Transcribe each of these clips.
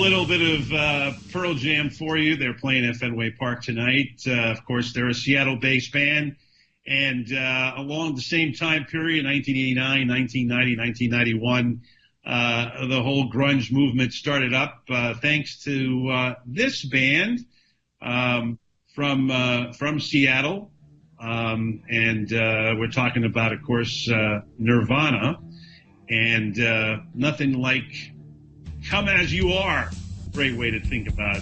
little bit of Pearl Jam for you. They're playing at Fenway Park tonight. Of course, they're a Seattle-based band. And along the same time period, 1989, 1990, 1991, the whole grunge movement started up thanks to this band from Seattle. And we're talking about, of course, Nirvana. And nothing like Come As You Are. Great way to think about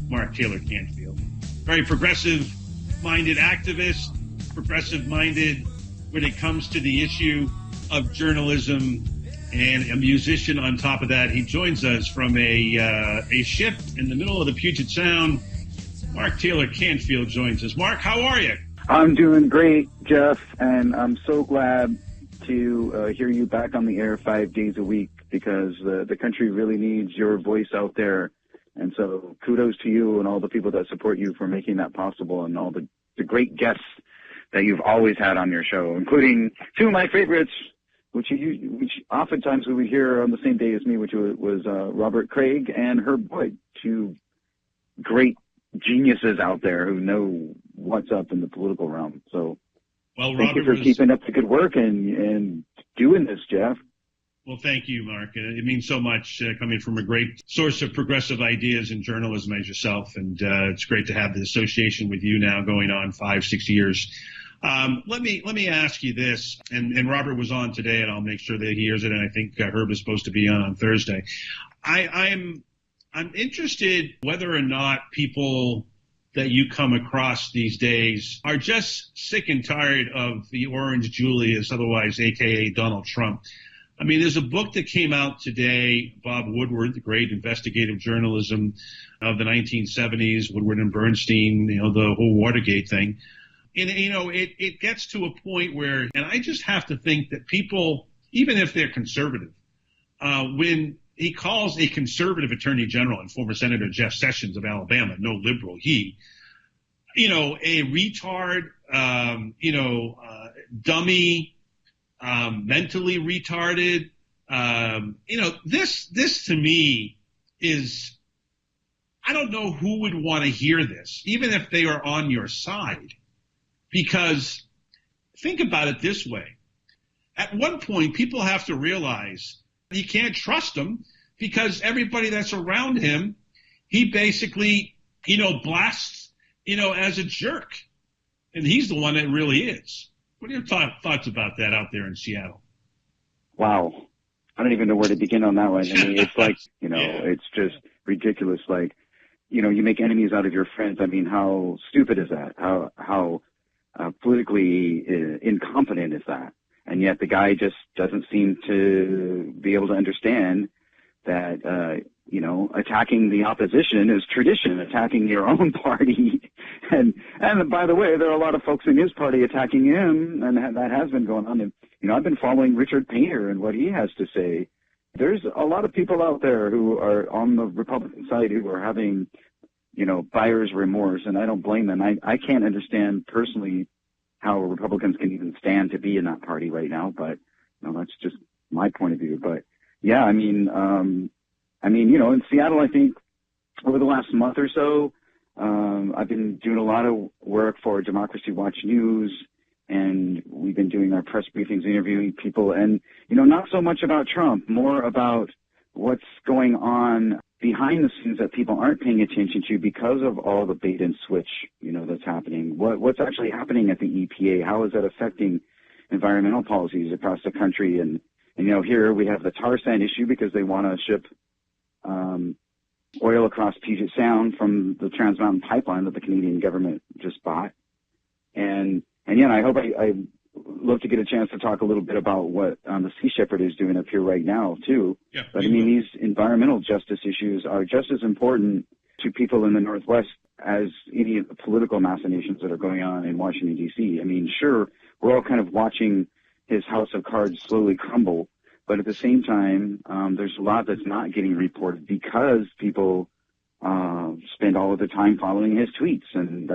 Mark Taylor-Canfield. Very progressive-minded activist, progressive-minded when it comes to the issue of journalism, and a musician on top of that. He joins us from a ship in the middle of the Puget Sound. Mark Taylor-Canfield joins us. Mark, how are you? I'm doing great, Jeff, and I'm so glad to hear you back on the air 5 days a week, because the country really needs your voice out there. And so kudos to you and all the people that support you for making that possible, and all the great guests that you've always had on your show, including two of my favorites, which oftentimes we would hear on the same day as me, which was Robert Craig and Herb Boyd, two great geniuses out there who know what's up in the political realm. So thank you for keeping up the good work and doing this, Jeff. Well, thank you, Mark. It means so much coming from a great source of progressive ideas in journalism as yourself. And it's great to have the association with you now going on 5-6 years. Let me ask you this, and Robert was on today, and I'll make sure that he hears it, and I think Herb is supposed to be on Thursday. I'm interested whether or not people that you come across these days are just sick and tired of the Orange Julius, otherwise AKA Donald Trump. I mean, there's a book that came out today, Bob Woodward, the great investigative journalism of the 1970s, Woodward and Bernstein, the whole Watergate thing. And, it gets to a point where, and I just have to think that people, even if they're conservative, when he calls a conservative attorney general and former Senator Jeff Sessions of Alabama, no liberal, a retard, dummy, mentally retarded, this to me is, I don't know who would want to hear this, even if they are on your side. Because think about it this way. At one point, people have to realize you can't trust him, because everybody that's around him, he basically, blasts, as a jerk. And he's the one that really is. What are your thoughts about that out there in Seattle? Wow. I don't even know where to begin on that one. I mean, it's like, It's just ridiculous. Like, you make enemies out of your friends. I mean, how stupid is that? How politically incompetent is that? And yet the guy just doesn't seem to be able to understand that, attacking the opposition is tradition, attacking your own party. And by the way, there are a lot of folks in his party attacking him, and that has been going on. And, I've been following Richard Painter and what he has to say. There's a lot of people out there who are on the Republican side who are having, buyer's remorse, and I don't blame them. I can't understand personally how Republicans can even stand to be in that party right now, but that's just my point of view. But yeah, in Seattle, I think over the last month or so, I've been doing a lot of work for Democracy Watch News, and we've been doing our press briefings, interviewing people, and not so much about Trump, more about what's going on behind the scenes that people aren't paying attention to because of all the bait and switch, that's happening. What's actually happening at the EPA? How is that affecting environmental policies across the country? And here we have the tar sand issue because they want to ship oil across Puget Sound from the Trans Mountain pipeline that the Canadian government just bought. And I hope I love to get a chance to talk a little bit about what the Sea Shepherd is doing up here right now, too. Yeah, but, these environmental justice issues are just as important to people in the Northwest as any of the political machinations that are going on in Washington, D.C. I mean, sure, we're all kind of watching his house of cards slowly crumble, but at the same time, there's a lot that's not getting reported because people spend all of their time following his tweets. And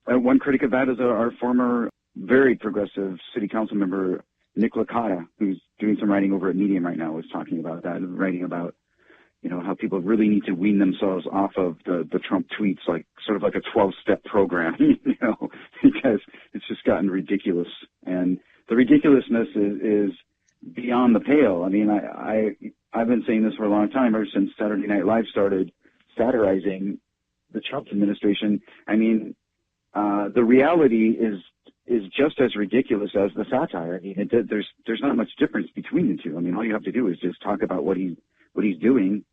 one critic of that is our former very progressive city council member, Nick Licata, who's doing some writing over at Medium right now, was talking about that, and writing about, how how people really need to wean themselves off of the Trump tweets, like sort of like a 12-step program, because it's just gotten ridiculous. And the ridiculousness is beyond the pale. I mean, I've been saying this for a long time, ever since Saturday Night Live started satirizing the Trump administration. I mean, the reality is just as ridiculous as the satire. I mean, there's not much difference between the two. I mean, all you have to do is just talk about what he's doing,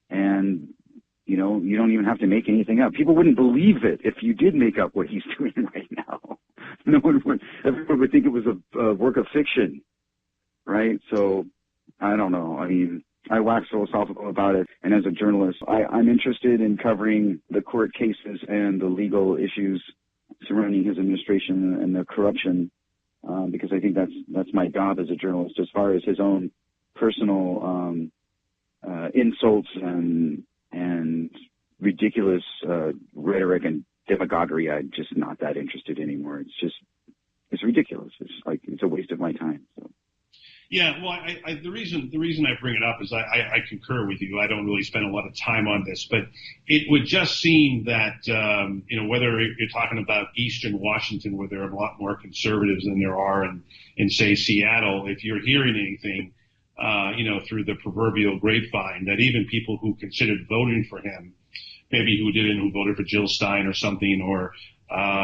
and you don't even have to make anything up. People wouldn't believe it if you did make up what he's doing right now. No one would. Everyone would think it was a work of fiction, right? So I don't know. I mean, I wax philosophical about it, and as a journalist, I'm interested in covering the court cases and the legal issues surrounding his administration and the corruption, because I think that's my job as a journalist. As far as his own personal insults and ridiculous rhetoric and demagoguery, I'm just not that interested anymore. It's ridiculous. It's a waste of my time. So. Yeah, well, the reason I bring it up is I concur with you. I don't really spend a lot of time on this, but it would just seem that, whether you're talking about Eastern Washington, where there are a lot more conservatives than there are in say, Seattle, if you're hearing anything, through the proverbial grapevine, that even people who considered voting for him, maybe who didn't, who voted for Jill Stein or something, or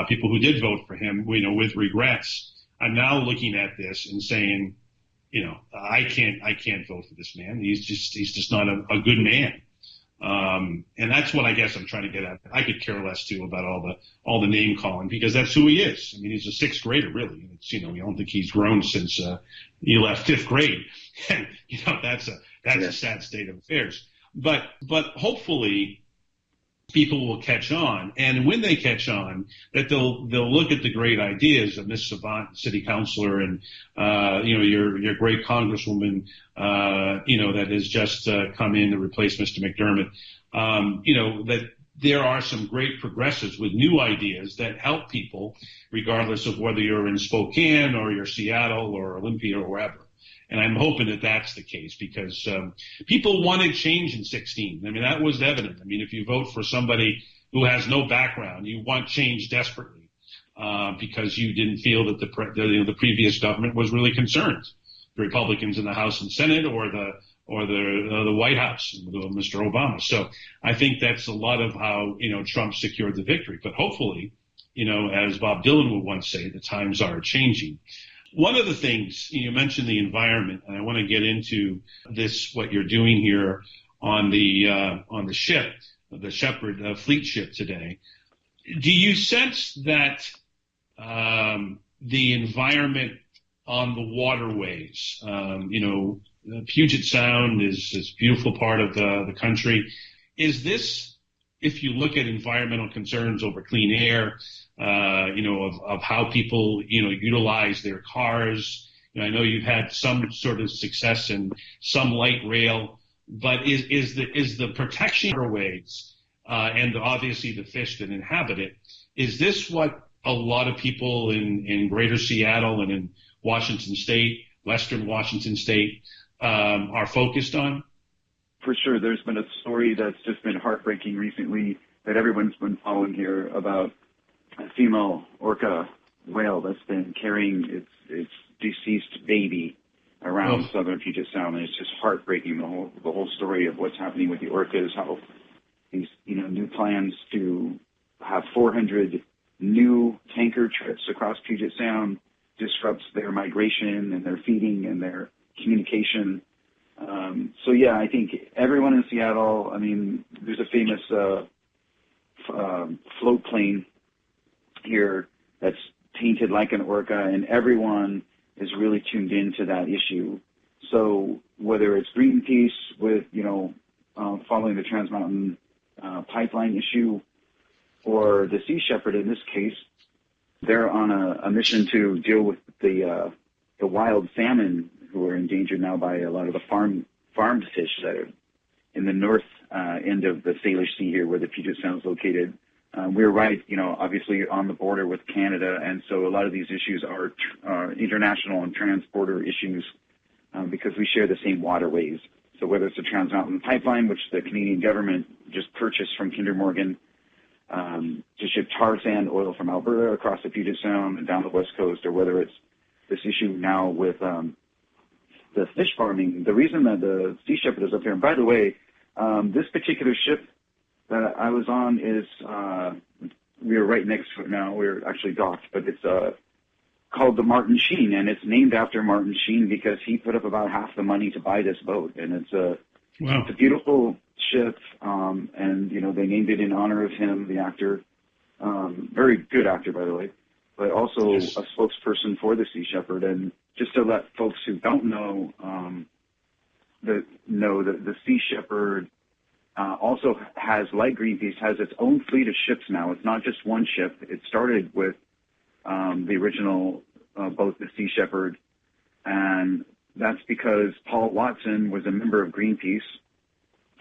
people who did vote for him, with regrets, I'm now looking at this and saying, I can't vote for this man. He's just not a good man. And that's what I guess I'm trying to get at. I could care less too about all the name calling, because that's who he is. I mean, he's a sixth grader, really. It's, I don't think he's grown since he left fifth grade. And that's a sad state of affairs. But hopefully people will catch on, and when they catch on, that they'll look at the great ideas of Miss Savant, city councilor, and your great congresswoman, that has just come in to replace Mr. McDermott. That there are some great progressives with new ideas that help people, regardless of whether you're in Spokane or you're Seattle or Olympia or wherever. And I'm hoping that that's the case, because people wanted change in 16. I mean, that was evident. I mean, if you vote for somebody who has no background, you want change desperately, because you didn't feel that the previous government was really concerned. The Republicans in the House and Senate, or the White House, Mr. Obama. So I think that's a lot of how Trump secured the victory. But hopefully, as Bob Dylan would once say, the times are changing. One of the things, you mentioned the environment, and I want to get into this, what you're doing here on the ship, the Shepherd fleet ship today. Do you sense that the environment on the waterways, Puget Sound is this beautiful part of the country. Is this, if you look at environmental concerns over clean air, of how people, utilize their cars. I know you've had some sort of success in some light rail, but is the protection of waterways, and obviously the fish that inhabit it, is this what a lot of people in greater Seattle and in Washington State, Western Washington State, are focused on? For sure. There's been a story that's just been heartbreaking recently that everyone's been following here about a female orca whale that's been carrying its deceased baby around southern Puget Sound, and it's just heartbreaking, the whole story of what's happening with the orcas, how these new plans to have 400 new tanker trips across Puget Sound disrupts their migration and their feeding and their communication. I think everyone in Seattle, I mean, there's a famous float plane here that's painted like an orca, and everyone is really tuned into that issue. So whether it's Greenpeace with, following the Trans Mountain pipeline issue, or the Sea Shepherd in this case, they're on a mission to deal with the wild salmon who are endangered now by a lot of the farmed fish that are in the north end of the Salish Sea here, where the Puget Sound is located. We're right, obviously on the border with Canada, and so a lot of these issues are international and transporter issues because we share the same waterways. So whether it's the Trans Mountain Pipeline, which the Canadian government just purchased from Kinder Morgan to ship tar sand oil from Alberta across the Puget Sound and down the West Coast, or whether it's this issue now with the fish farming. The reason that the Sea Shepherd is up here, and by the way, this particular ship that I was on is, we are right next to it now. We're actually docked, but it's called the Martin Sheen, and it's named after Martin Sheen because he put up about half the money to buy this boat. And it's a beautiful ship, and, you know, they named it in honor of him, the actor. Very good actor, by the way, but also a spokesperson for the Sea Shepherd. And just to let folks who don't know, that the Sea Shepherd also has, like Greenpeace, has its own fleet of ships now. It's not just one ship. It started with the original boat, the Sea Shepherd, and that's because Paul Watson was a member of Greenpeace,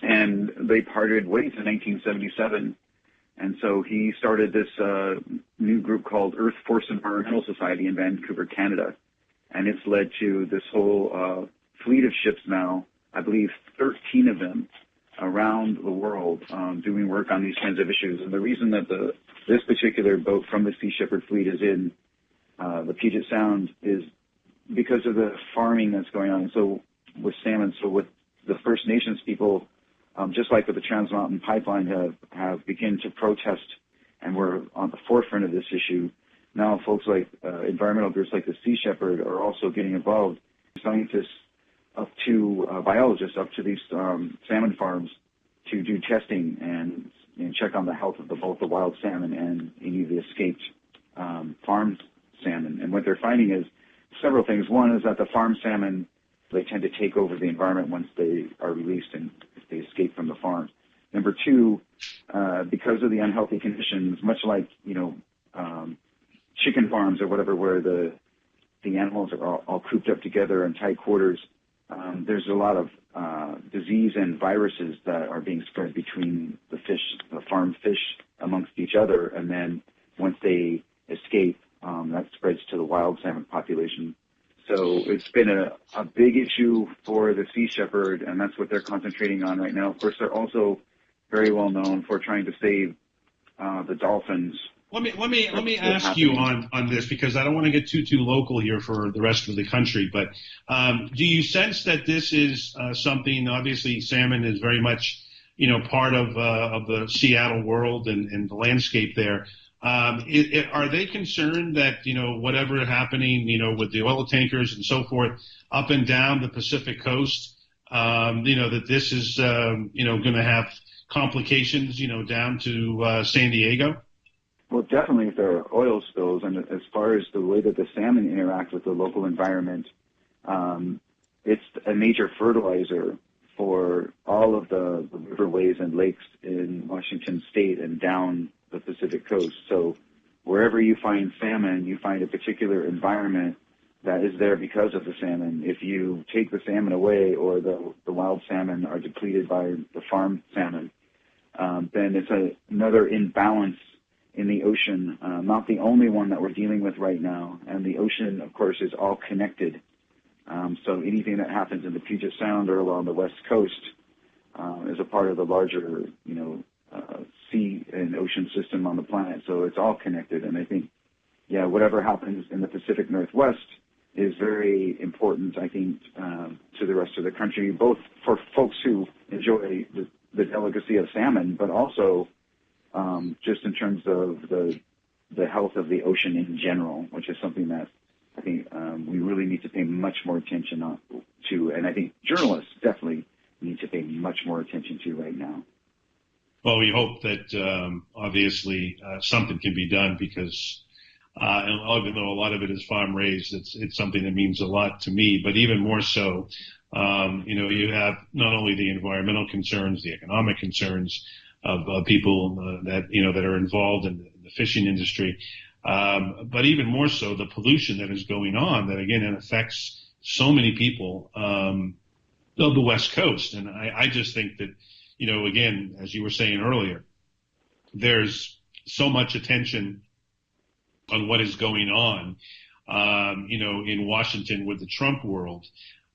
and they parted ways in 1977, and so he started this new group called Earth Force Environmental Society in Vancouver, Canada, and it's led to this whole fleet of ships now, I believe 13 of them, around the world doing work on these kinds of issues. And the reason that this particular boat from the Sea Shepherd fleet is in the Puget Sound is because of the farming that's going on. So with salmon, so with the First Nations people, just like with the Trans Mountain Pipeline, have begun to protest, and we're on the forefront of this issue. Now folks like environmental groups like the Sea Shepherd are also getting involved. Scientists up to biologists up to these salmon farms to do testing and check on the health of both the wild salmon and any of the escaped farm salmon. And what they're finding is several things. One is that the farm salmon, they tend to take over the environment once they are released and if they escape from the farm. Number two, because of the unhealthy conditions, much like, you know, chicken farms or whatever, where the animals are all cooped up together in tight quarters, there's a lot of disease and viruses that are being spread between the fish, the farm fish, amongst each other, and then once they escape, that spreads to the wild salmon population. So it's been a big issue for the Sea Shepherd, and that's what they're concentrating on right now. Of course, they're also very well known for trying to save the dolphins. Let me ask you on this, because I don't want to get too local here for the rest of the country. But do you sense that this is something? Obviously, salmon is very much, you know, part of the Seattle world and the landscape there. Are they concerned that, you know, whatever happening, you know, with the oil tankers and so forth up and down the Pacific coast, you know, that this is you know, going to have complications, you know, down to San Diego? Well, definitely if there are oil spills, and as far as the way that the salmon interact with the local environment, it's a major fertilizer for all of the riverways and lakes in Washington State and down the Pacific coast. So wherever you find salmon, you find a particular environment that is there because of the salmon. If you take the salmon away, or the wild salmon are depleted by the farm salmon, then it's another imbalance in the ocean, not the only one that we're dealing with right now. And the ocean, of course, is all connected. So anything that happens in the Puget Sound or along the West Coast is a part of the larger, you know, sea and ocean system on the planet. So it's all connected. And I think, yeah, whatever happens in the Pacific Northwest is very important, I think, to the rest of the country, both for folks who enjoy the delicacy of salmon, but also just in terms of the health of the ocean in general, which is something that I think we really need to pay much more attention to, and I think journalists definitely need to pay much more attention to right now. Well, we hope that obviously something can be done, because even though a lot of it is farm raised, it's something that means a lot to me. But even more so, you know, you have not only the environmental concerns, the economic concerns of people that, you know, that are involved in the fishing industry, but even more so the pollution that is going on, that again, it affects so many people of the West Coast. And I just think that, you know, again, as you were saying earlier, there's so much attention on what is going on, you know, in Washington with the Trump world.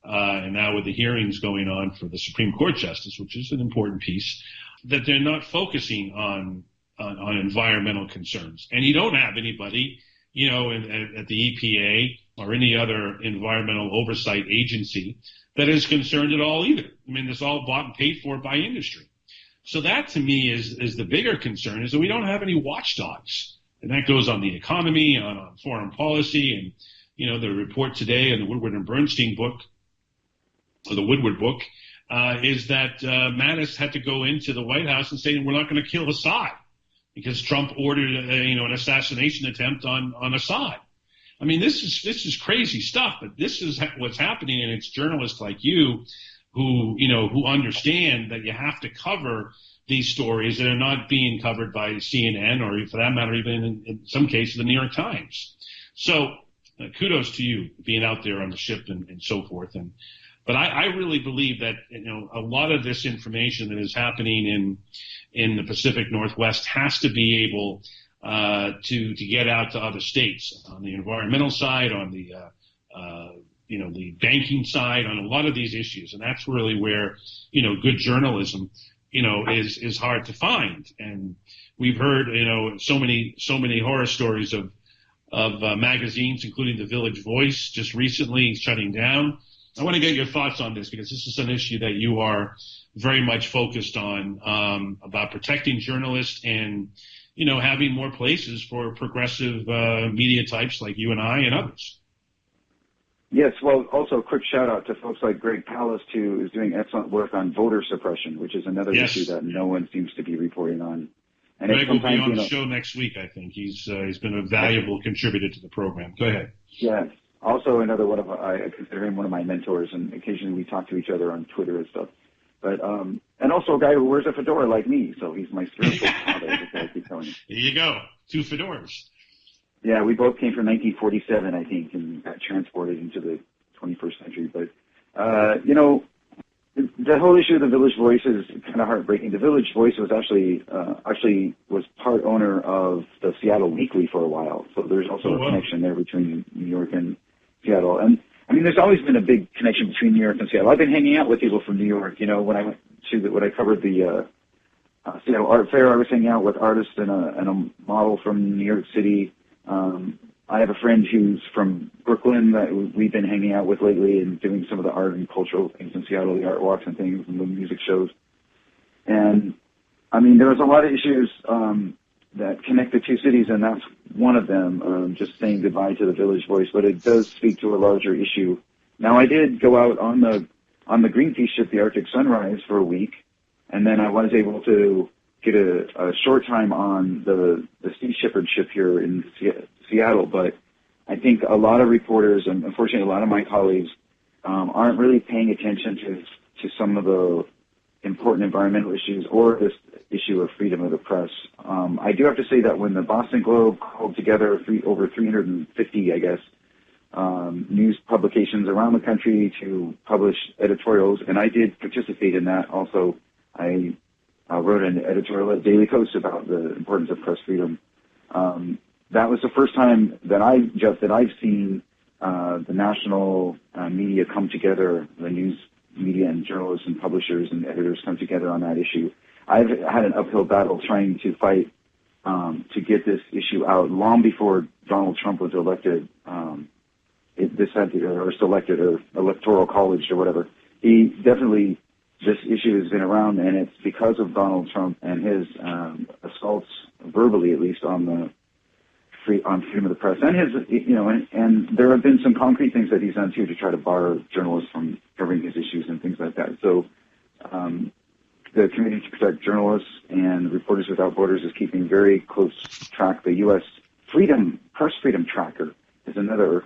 and now with the hearings going on for the Supreme Court justice, which is an important piece, that they're not focusing on environmental concerns. And you don't have anybody, at the EPA or any other environmental oversight agency that is concerned at all either. I mean, it's all bought and paid for by industry. So that to me is the bigger concern, is that we don't have any watchdogs. And that goes on the economy, on foreign policy, and, the report today in the Woodward and Bernstein book, or the Woodward book, is that Mattis had to go into the White House and say, we're not going to kill Assad, because Trump ordered, an assassination attempt on Assad. I mean, this is crazy stuff, but this is what's happening, and it's journalists like you who understand that you have to cover these stories that are not being covered by CNN, or for that matter, even in some cases, the New York Times. So kudos to you being out there on the ship and so forth. But I really believe that, a lot of this information that is happening in the Pacific Northwest has to be able to get out to other states on the environmental side, on the the banking side, on a lot of these issues. And that's really where, good journalism, is hard to find. And we've heard, so many horror stories of magazines, including the Village Voice, just recently shutting down. I want to get your thoughts on this, because this is an issue that you are very much focused on, about protecting journalists and, having more places for progressive media types like you and I and others. Yes, well, also a quick shout out to folks like Greg Pallas, who is doing excellent work on voter suppression, which is another issue that no one seems to be reporting on. And Greg will be on the show next week, I think. He's been a valuable contributor to the program. Go ahead. Yes. Also another I consider him one of my mentors, and occasionally we talk to each other on Twitter and stuff. But and also a guy who wears a fedora like me, so he's my spiritual father, as I keep telling you. There you go. 2 fedoras. Yeah, we both came from 1947, I think, and got transported into the 21st century. But, the whole issue of the Village Voice is kind of heartbreaking. The Village Voice was actually was part owner of the Seattle Weekly for a while. So there's also a connection there between New York and Seattle. And, I mean, there's always been a big connection between New York and Seattle. I've been hanging out with people from New York. When I covered the Seattle Art Fair, I was hanging out with artists and a model from New York City. I have a friend who's from Brooklyn that we've been hanging out with lately and doing some of the art and cultural things in Seattle, the art walks and things and the music shows. And, I mean, there was a lot of issues that connect the two cities, and that's one of them, just saying goodbye to the Village Voice. But it does speak to a larger issue. Now, I did go out on the Greenpeace ship, the Arctic Sunrise, for a week, and then I was able to get a short time on the Sea Shepherd ship here in Seattle, but I think a lot of reporters, and unfortunately a lot of my colleagues, aren't really paying attention to some of the important environmental issues or this issue of freedom of the press. I do have to say that when the Boston Globe called together over 350, I guess, news publications around the country to publish editorials, and I did participate in that also. I wrote an editorial at Daily Kos about the importance of press freedom. That was the first time that I've seen the national media come together, the news media and journalists and publishers and editors come together on that issue. I've had an uphill battle trying to fight to get this issue out long before Donald Trump was elected. Selected or electoral college or whatever. This issue has been around, and it's because of Donald Trump and his assaults, verbally at least, on freedom of the press, and and there have been some concrete things that he's done too to try to bar journalists from covering his issues and things like that. So, the Committee to Protect Journalists and Reporters Without Borders is keeping very close track. The U.S. Press Freedom Tracker is another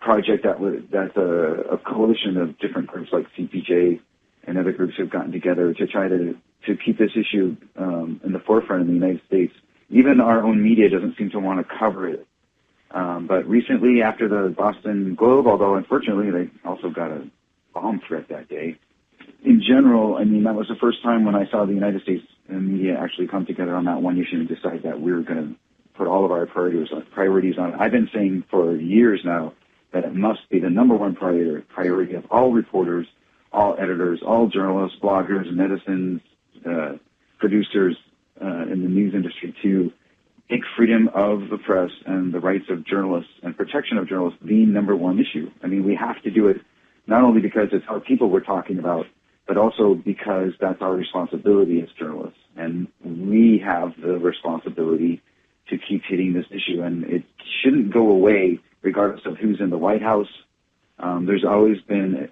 project that's a coalition of different groups like CPJ and other groups have gotten together to try to keep this issue in the forefront in the United States. Even our own media doesn't seem to want to cover it. But recently, after the Boston Globe, although unfortunately they also got a bomb threat that day, in general, I mean, that was the first time when I saw the United States media actually come together on that one issue and decide that we were going to put all of our priorities on it. I've been saying for years now that it must be the number one priority of all reporters, all editors, all journalists, bloggers, netizens, producers in the news industry to make freedom of the press and the rights of journalists and protection of journalists the number one issue. I mean, we have to do it not only because it's our people we're talking about, but also because that's our responsibility as journalists. And we have the responsibility to keep hitting this issue, and it shouldn't go away regardless of who's in the White House. There's always been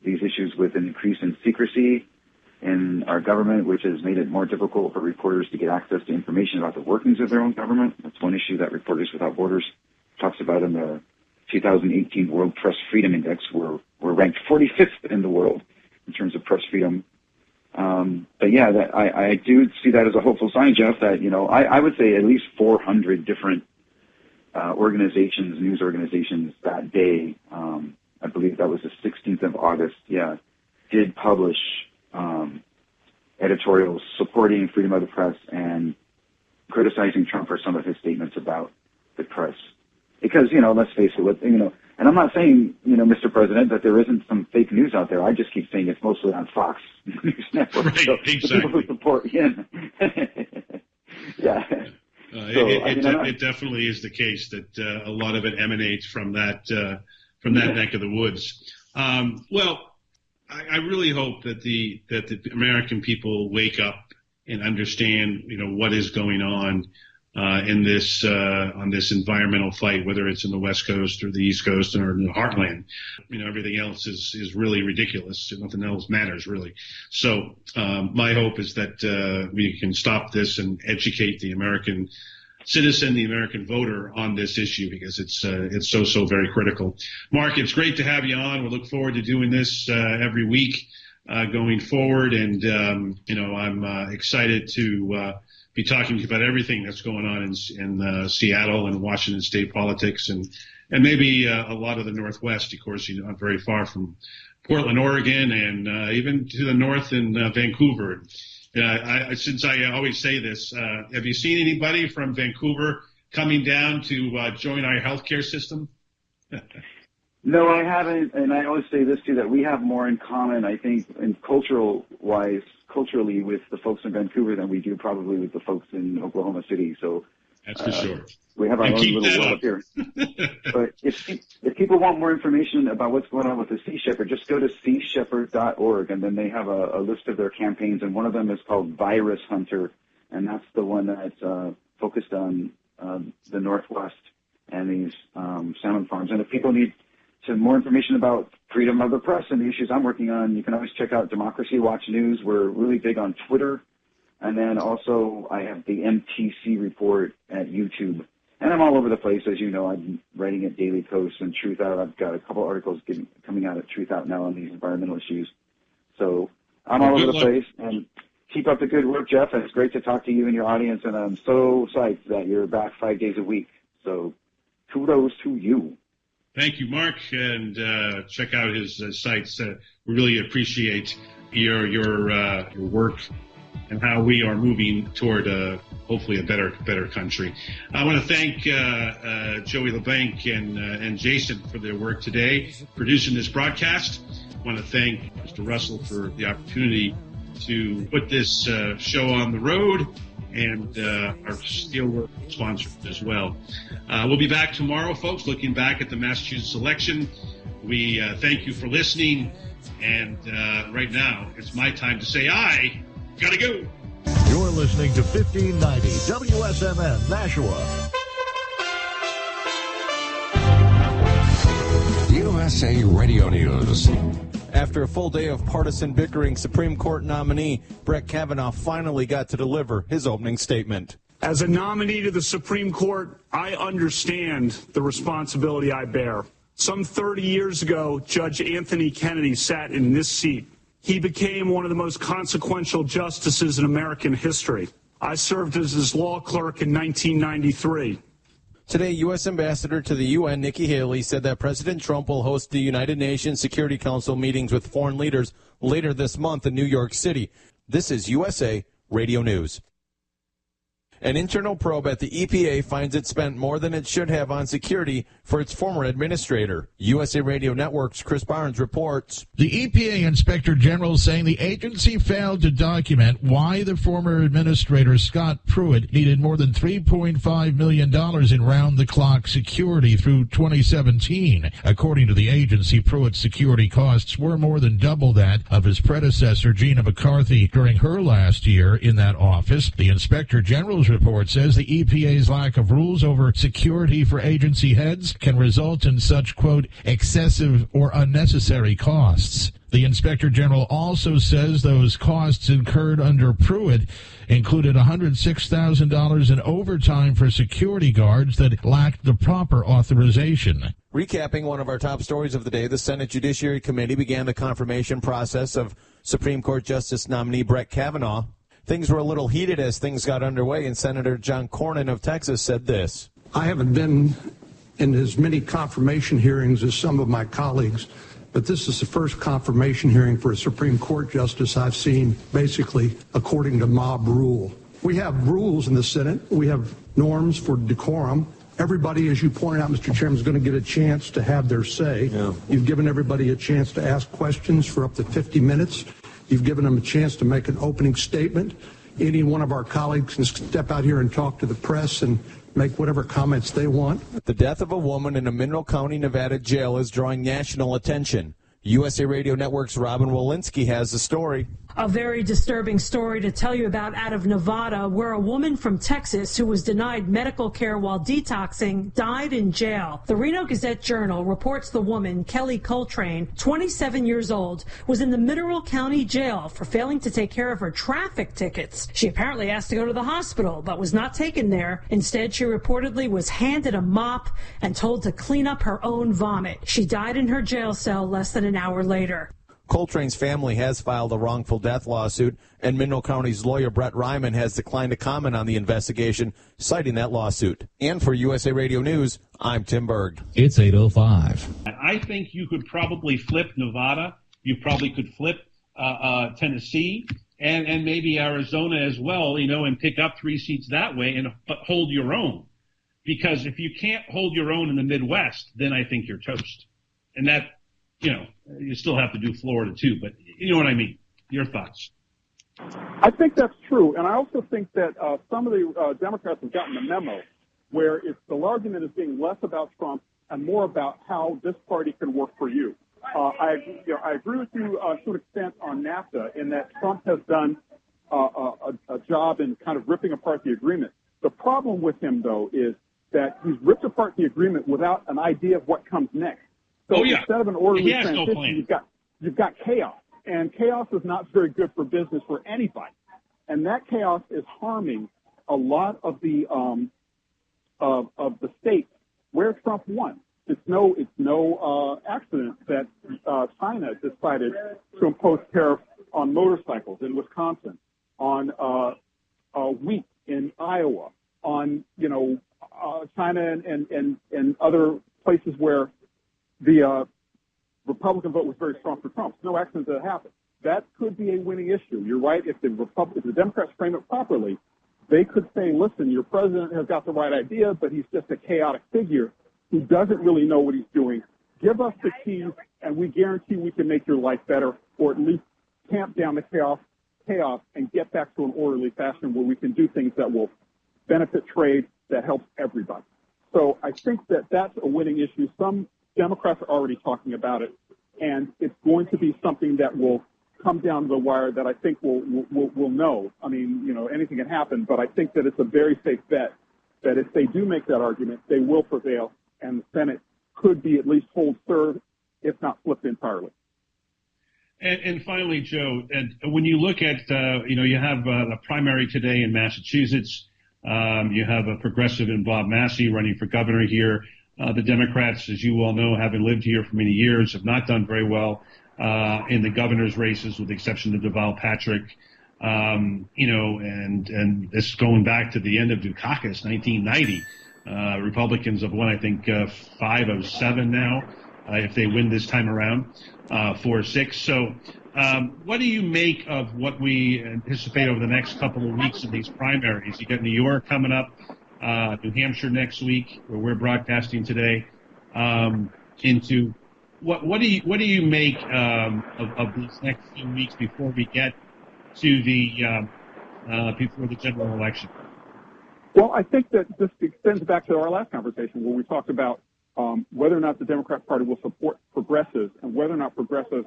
these issues with an increase in secrecy in our government, which has made it more difficult for reporters to get access to information about the workings of their own government. That's one issue that Reporters Without Borders talks about in the 2018 World Press Freedom Index. We're ranked 45th in the world in terms of press freedom. But yeah, I do see that as a hopeful sign, Jeff, that, I would say at least 400 different organizations, news organizations that day, I believe that was the 16th of August, did publish editorials supporting freedom of the press and criticizing Trump for some of his statements about the press. Because, let's face it, and I'm not saying, Mr. President, that there isn't some fake news out there. I just keep saying it's mostly on Fox News Network. Right, so exactly. The people who support him. Yeah. It definitely is the case that a lot of it emanates from that neck of the woods. I really hope that the American people wake up and understand, what is going on in this on this environmental fight, whether it's in the West Coast or the East Coast or in the heartland. Everything else is really ridiculous. Nothing else matters, really. So my hope is that we can stop this and educate the American citizen, the American voter, on this issue, because it's so very critical. Mark, it's great to have you on. We look forward to doing this every week going forward, and I'm excited to be talking to you about everything that's going on in Seattle and Washington State politics, and maybe a lot of the Northwest. Of course, you're not very far from Portland, Oregon, and even to the north in Vancouver. Since I always say this, have you seen anybody from Vancouver coming down to join our healthcare system? No, I haven't, and I always say this too, that we have more in common, I think, in culturally with the folks in Vancouver than we do probably with the folks in Oklahoma City. So that's for sure. We have our own little world up here. But if people want more information about what's going on with the Sea Shepherd, just go to seashepherd.org, and then they have a list of their campaigns, and one of them is called Virus Hunter, and that's the one that's focused on the Northwest and these salmon farms. And if people need some more information about freedom of the press and the issues I'm working on, you can always check out Democracy Watch News. We're really big on Twitter. And then also I have the MTC Report at YouTube. And I'm all over the place. As you know, I'm writing at Daily Kos and Truth Out. I've got a couple articles coming out at Truth Out now on these environmental issues. So I'm all over the place. And keep up the good work, Jeff. And it's great to talk to you and your audience. And I'm so psyched that you're back 5 days a week. So kudos to you. Thank you, Mark. And check out his sites. We really appreciate your work and how we are moving toward hopefully a better country. I want to thank Joey LeBanc and Jason for their work today, producing this broadcast. I want to thank Mr. Russell for the opportunity to put this show on the road, and our Steelwork sponsor as well. We'll be back tomorrow, folks, looking back at the Massachusetts election. We thank you for listening, and right now it's my time to say I gotta go. You're listening to 1590 WSMN Nashua. USA Radio News. After a full day of partisan bickering, Supreme Court nominee Brett Kavanaugh finally got to deliver his opening statement. As a nominee to the Supreme Court, I understand the responsibility I bear. Some 30 years ago, Judge Anthony Kennedy sat in this seat. He became one of the most consequential justices in American history. I served as his law clerk in 1993. Today, U.S. Ambassador to the UN, Nikki Haley, said that President Trump will host the United Nations Security Council meetings with foreign leaders later this month in New York City. This is USA Radio News. An internal probe at the EPA finds it spent more than it should have on security for its former administrator. USA Radio Network's Chris Barnes reports. The EPA Inspector General saying the agency failed to document why the former administrator, Scott Pruitt, needed more than $3.5 million in round-the-clock security through 2017. According to the agency, Pruitt's security costs were more than double that of his predecessor, Gina McCarthy, during her last year in that office. The Inspector General's report says the EPA's lack of rules over security for agency heads can result in such, quote, excessive or unnecessary costs. The Inspector General also says those costs incurred under Pruitt included $106,000 in overtime for security guards that lacked the proper authorization. Recapping one of our top stories of the day, the Senate Judiciary Committee began the confirmation process of Supreme Court Justice nominee Brett Kavanaugh. Things were a little heated as things got underway, and Senator John Cornyn of Texas said this. I haven't been in as many confirmation hearings as some of my colleagues, but this is the first confirmation hearing for a Supreme Court justice I've seen basically according to mob rule. We have rules in the Senate. We have norms for decorum. Everybody, as you pointed out, Mr. Chairman, is going to get a chance to have their say. Yeah. You've given everybody a chance to ask questions for up to 50 minutes. You've given them a chance to make an opening statement. Any one of our colleagues can step out here and talk to the press and make whatever comments they want. The death of a woman in a Mineral County, Nevada jail is drawing national attention. USA Radio Network's Robin Walensky has the story. A very disturbing story to tell you about out of Nevada, where a woman from Texas who was denied medical care while detoxing died in jail. The Reno Gazette-Journal reports the woman, Kelly Coltrane, 27 years old, was in the Mineral County Jail for failing to take care of her traffic tickets. She apparently asked to go to the hospital, but was not taken there. Instead, she reportedly was handed a mop and told to clean up her own vomit. She died in her jail cell less than an hour later. Coltrane's family has filed a wrongful death lawsuit, and Mineral County's lawyer Brett Ryman has declined to comment on the investigation, citing that lawsuit. And for USA Radio News, I'm Tim Berg. It's 8:05. I think you could probably flip Nevada. You probably could flip Tennessee and maybe Arizona as well, and pick up 3 seats that way and hold your own. Because if you can't hold your own in the Midwest, then I think you're toast. And that, you still have to do Florida too, but you know what I mean. Your thoughts? I think that's true, and I also think that some of the Democrats have gotten the memo where the argument is being less about Trump and more about how this party can work for you. I agree with you to an extent on NAFTA in that Trump has done a job in kind of ripping apart the agreement. The problem with him, though, is that he's ripped apart the agreement without an idea of what comes next. So instead of an orderly transition, you've got chaos, and chaos is not very good for business for anybody. And that chaos is harming a lot of the states where Trump won. It's no accident that China decided to impose tariffs on motorcycles in Wisconsin, on wheat in Iowa, on China and other places where the Republican vote was very strong for Trump. It's no accident that it happened. That could be a winning issue. You're right. If the Democrats frame it properly, they could say, listen, your president has got the right idea, but he's just a chaotic figure who doesn't really know what he's doing. Give us the keys, and we guarantee we can make your life better, or at least tamp down the chaos and get back to an orderly fashion where we can do things that will benefit trade, that helps everybody. So I think that that's a winning issue. Some Democrats are already talking about it, and it's going to be something that will come down to the wire that I think we'll know. I mean, anything can happen, but I think that it's a very safe bet that if they do make that argument, they will prevail, and the Senate could be at least hold third, if not flipped entirely. And finally, Joe, when you look at, you have the primary today in Massachusetts. You have a progressive in Bob Massey running for governor here. The Democrats, as you all know, having lived here for many years, have not done very well in the governor's races, with the exception of Deval Patrick. And this going back to the end of Dukakis, 1990. Republicans have won, I think, 5 of 7 now. if they win this time around, 4-6. So what do you make of what we anticipate over the next couple of weeks in these primaries? You got New York coming up, New Hampshire next week, where we're broadcasting today, into what do you make of these next few weeks before we get to the before the general election? Well, I think that this extends back to our last conversation where we talked about whether or not the Democrat Party will support progressives and whether or not progressives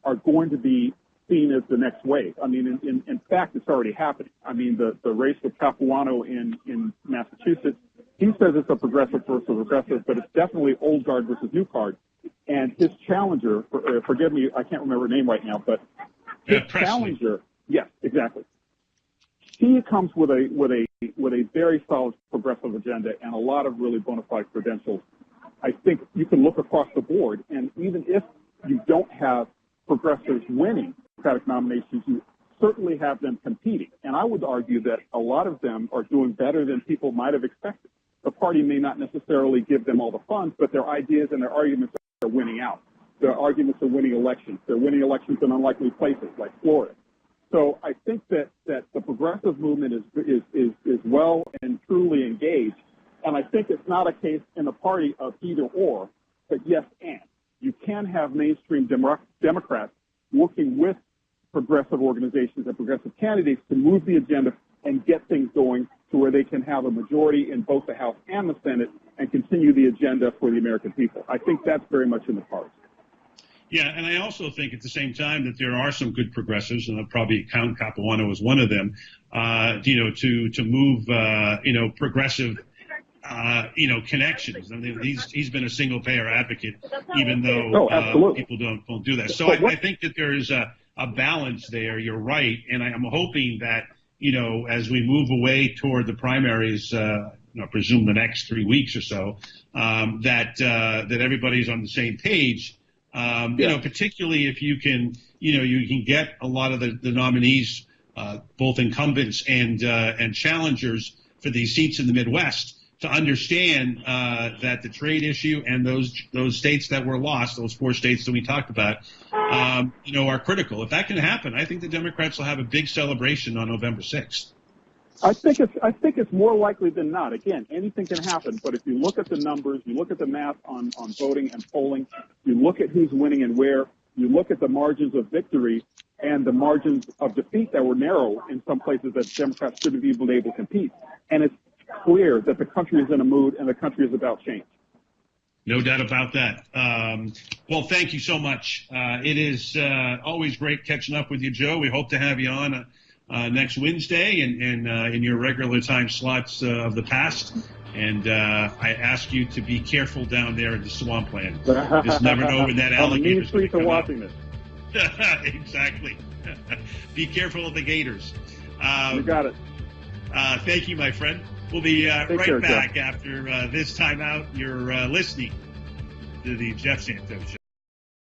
are going to be seen as the next wave. I mean, in fact, it's already happening. I mean, the race with Capuano in Massachusetts, he says it's a progressive versus progressive, but it's definitely old guard versus new guard. And his challenger, forgive me, I can't remember her name right now, but his challenger, yes, exactly. She comes with a very solid progressive agenda and a lot of really bona fide credentials. I think you can look across the board, and even if you don't have progressives winning Democratic nominations, you certainly have them competing. And I would argue that a lot of them are doing better than people might have expected. The party may not necessarily give them all the funds, but their ideas and their arguments are winning out. Their arguments are winning elections. They're winning elections in unlikely places like Florida. So I think that the progressive movement is well and truly engaged. And I think it's not a case in the party of either or, but yes and. You can have mainstream Democrats working with progressive organizations and progressive candidates to move the agenda and get things going to where they can have a majority in both the House and the Senate and continue the agenda for the American people. I think that's very much in the cards. Yeah, and I also think at the same time that there are some good progressives, and I'll probably count Capuano as one of them, to move, progressive, connections. I mean, he's been a single payer advocate, even though people don't do that. So I think that there is a balance there. You're right, and I'm hoping that as we move away toward the primaries, I presume the next 3 weeks or so, that everybody's on the same page. Particularly if you can get a lot of the nominees, both incumbents and challengers for these seats in the Midwest, to understand that the trade issue and those states that were lost, those 4 states that we talked about, are critical. If that can happen, I think the Democrats will have a big celebration on November 6th. I think it's more likely than not. Again, anything can happen, but if you look at the numbers, you look at the math on voting and polling, you look at who's winning and where, you look at the margins of victory and the margins of defeat that were narrow in some places that Democrats shouldn't have been able to compete. And it's clear that the country is in a mood and the country is about change. No doubt about that. Well, thank you so much. It is always great catching up with you, Joe. We hope to have you on next Wednesday and in your regular time slots of the past. And I ask you to be careful down there in the swampland. You just never know when that alligator's going to come out. Exactly. Be careful of the gators. You got it. Thank you, my friend. We'll be right back after this time out. You're listening to the Jeff Santos Show.